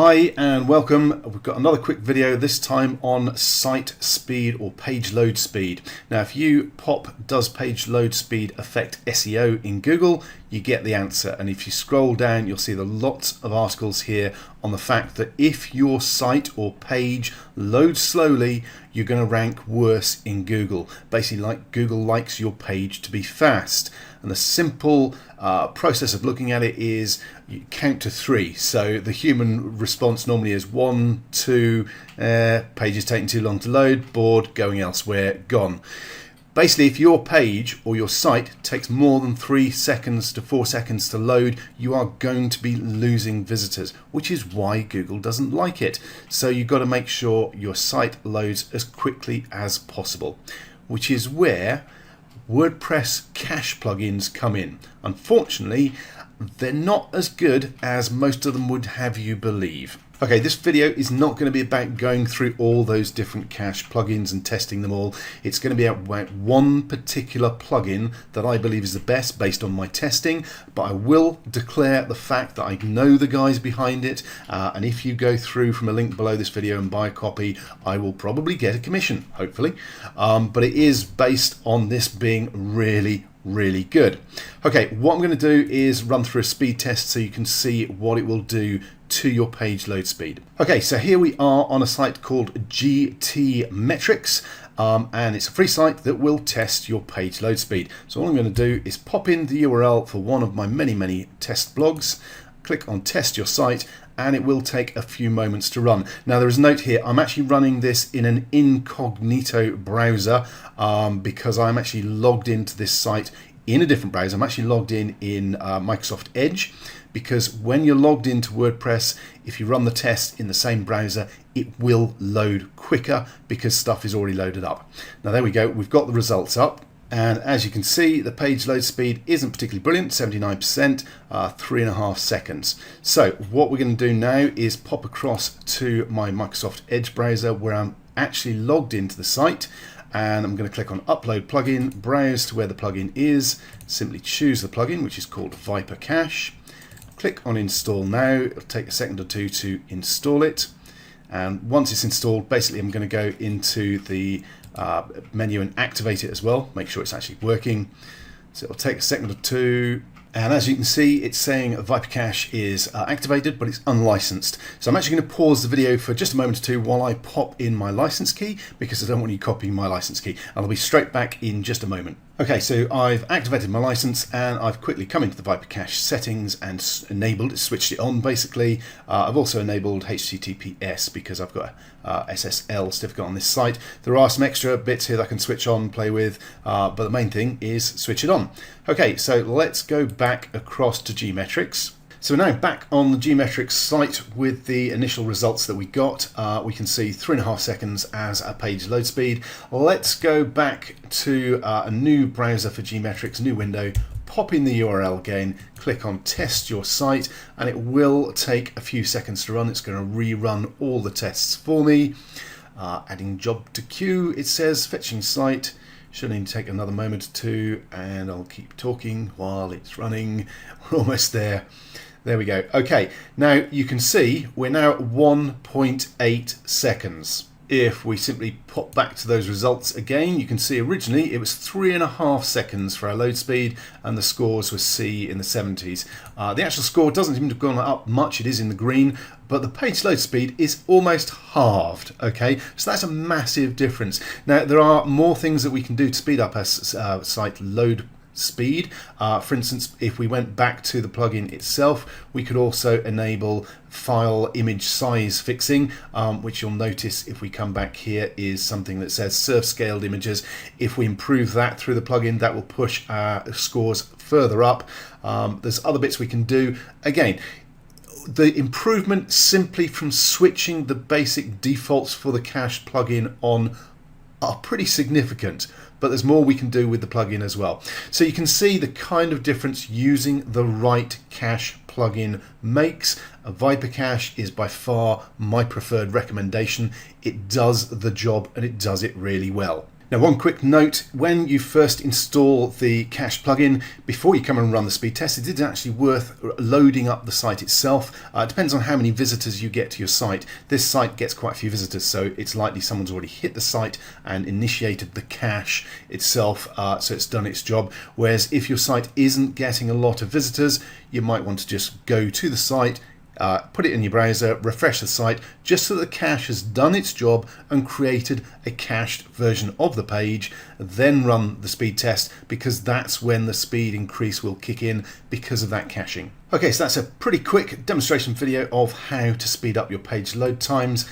Hi and welcome. We've got another quick video, this time on site speed or page load speed. Now if you pop "does page load speed affect SEO" in Google, you get the answer, and if you scroll down you'll see lots of articles here on the fact that if your site or page loads slowly, you're going to rank worse in Google. Basically, like Google likes your page to be fast, and the simple process of looking at it is you count to 3. So the human response normally is 1, 2, page is taking too long to load, bored, going elsewhere, gone. Basically, if your page or your site takes more than 3 seconds to 4 seconds to load, you are going to be losing visitors, which is why Google doesn't like it. So you've got to make sure your site loads as quickly as possible, which is where WordPress cache plugins come in. Unfortunately, they're not as good as most of them would have you believe. Okay, this video is not going to be about going through all those different cache plugins and testing them all. It's going to be about one particular plugin that I believe is the best based on my testing, but I will declare the fact that I know the guys behind it, and if you go through from a link below this video and buy a copy, I will probably get a commission, hopefully. But it is based on this being really good. Okay, what I'm going to do is run through a speed test so you can see what it will do to your page load speed. Okay, so here we are on a site called Kissmetrics, and it's a free site that will test your page load speed. So all I'm going to do is pop in the URL for one of my many test blogs, click on test your site, and it will take a few moments to run. Now there is a note here, I'm actually running this in an incognito browser because I'm actually logged into this site in a different browser. I'm actually logged in Microsoft Edge, because when you're logged into WordPress, if you run the test in the same browser, it will load quicker because stuff is already loaded up. Now there we go, we've got the results up. And as you can see, the page load speed isn't particularly brilliant, 79%, 3.5 seconds. So what we're going to do now is pop across to my Microsoft Edge browser where I'm actually logged into the site, and I'm going to click on upload plugin, browse to where the plugin is, simply choose the plugin, which is called Viper Cache. Click on install now. It'll take a second or two to install it, and once it's installed, basically I'm going to go into the menu and activate it as well, make sure it's actually working. So it'll take a second or two, and as you can see, it's saying Viper Cache is activated, but it's unlicensed. So I'm actually going to pause the video for just a moment or two while I pop in my license key, because I don't want you copying my license key. I'll be straight back in just a moment. Okay, so I've activated my license and I've quickly come into the Viper Cache settings and switched it on basically. I've also enabled HTTPS because I've got a SSL certificate on this site. There are some extra bits here that I can switch on, play with, but the main thing is switch it on. Okay, so let's go back across to Kissmetrics. So we're now back on the Kissmetrics site with the initial results that we got. We can see 3.5 seconds as a page load speed. Let's go back to a new browser for Kissmetrics, new window, pop in the URL again, click on test your site, and it will take a few seconds to run. It's going to rerun all the tests for me. Adding job to queue, it says fetching site. Should only take another moment or two, and I'll keep talking while it's running. We're almost there. There we go. Okay, now you can see we're now at 1.8 seconds. If we simply pop back to those results again, you can see originally it was 3.5 seconds for our load speed, and the scores were C in the 70s. The actual score doesn't seem to have gone up much, it is in the green, but the page load speed is almost halved. Okay, so that's a massive difference. Now there are more things that we can do to speed up our site load speed. For instance, if we went back to the plugin itself, we could also enable file image size fixing, which you'll notice if we come back here is something that says serve scaled images. If we improve that through the plugin, that will push our scores further up. There's other bits we can do. Again, the improvement simply from switching the basic defaults for the cache plugin on are pretty significant, but there's more we can do with the plugin as well. So you can see the kind of difference using the right cache plugin makes. A Viper Cache is by far my preferred recommendation. It does the job and it does it really well. Now, one quick note, when you first install the cache plugin, before you come and run the speed test, it is actually worth loading up the site itself. It depends on how many visitors you get to your site. This site gets quite a few visitors, so it's likely someone's already hit the site and initiated the cache itself, so it's done its job. Whereas if your site isn't getting a lot of visitors, you might want to just go to the site, put it in your browser, refresh the site, just so the cache has done its job and created a cached version of the page, then run the speed test, because that's when the speed increase will kick in because of that caching. Okay, so that's a pretty quick demonstration video of how to speed up your page load times.